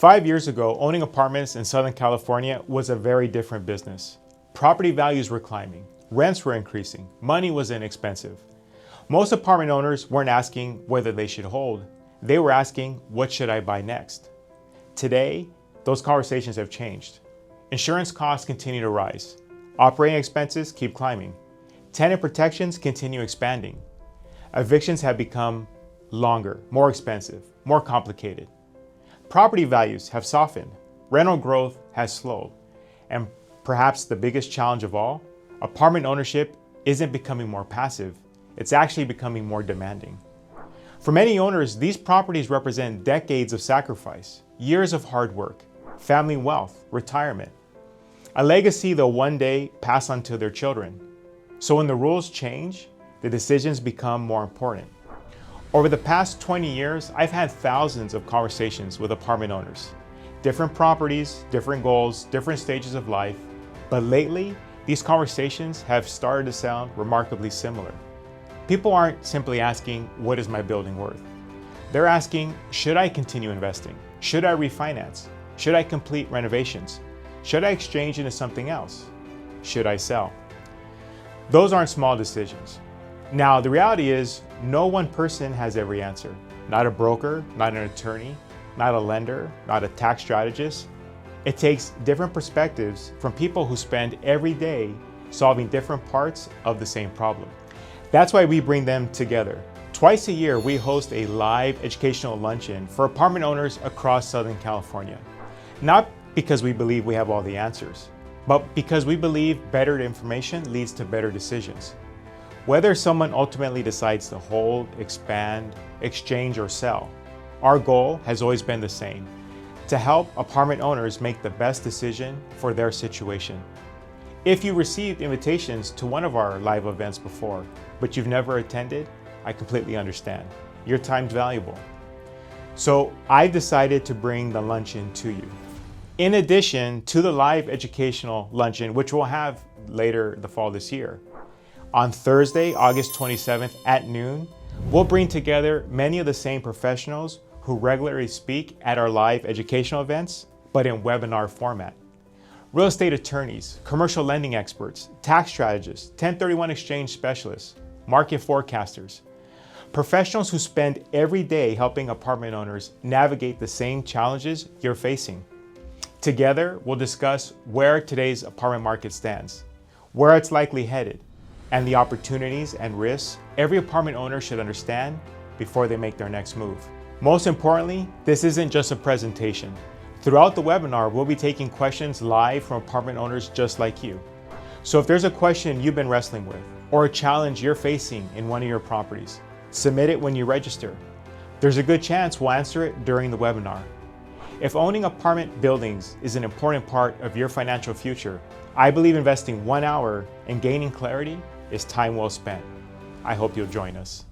5 years ago, owning apartments in Southern California was a very different business. Property values were climbing, rents were increasing, money was inexpensive. Most apartment owners weren't asking whether they should hold, they were asking, what should I buy next? Today, those conversations have changed. Insurance costs continue to rise. Operating expenses keep climbing. Tenant protections continue expanding. Evictions have become longer, more expensive, more complicated. Property values have softened. Rental growth has slowed. And perhaps the biggest challenge of all, apartment ownership isn't becoming more passive. It's actually becoming more demanding. For many owners, these properties represent decades of sacrifice, years of hard work, family wealth, retirement, a legacy they'll one day pass on to their children. So when the rules change, the decisions become more important. Over the past 20 years, I've had thousands of conversations with apartment owners. Different properties, different goals, different stages of life. But lately, these conversations have started to sound remarkably similar. People aren't simply asking, what is my building worth? They're asking, should I continue investing? Should I refinance? Should I complete renovations? Should I exchange into something else? Should I sell? Those aren't small decisions. Now, the reality is, no one person has every answer. Not a broker, not an attorney, not a lender, not a tax strategist. It takes different perspectives from people who spend every day solving different parts of the same problem. That's why we bring them together. Twice a year, we host a live educational luncheon for apartment owners across Southern California. Not because we believe we have all the answers, but because we believe better information leads to better decisions. Whether someone ultimately decides to hold, expand, exchange, or sell, our goal has always been the same: to help apartment owners make the best decision for their situation. If you received invitations to one of our live events before, but you've never attended, I completely understand. Your time's valuable. So I've decided to bring the luncheon to you. In addition to the live educational luncheon, which we'll have later the fall this year, on Thursday, August 27th at noon, we'll bring together many of the same professionals who regularly speak at our live educational events, but in webinar format. Real estate attorneys, commercial lending experts, tax strategists, 1031 exchange specialists, market forecasters, professionals who spend every day helping apartment owners navigate the same challenges you're facing. Together, we'll discuss where today's apartment market stands, where it's likely headed, and the opportunities and risks every apartment owner should understand before they make their next move. Most importantly, this isn't just a presentation. Throughout the webinar, we'll be taking questions live from apartment owners just like you. So if there's a question you've been wrestling with, or a challenge you're facing in one of your properties, submit it when you register. There's a good chance we'll answer it during the webinar. If owning apartment buildings is an important part of your financial future, I believe investing 1 hour and gaining clarity is time well spent. I hope you'll join us.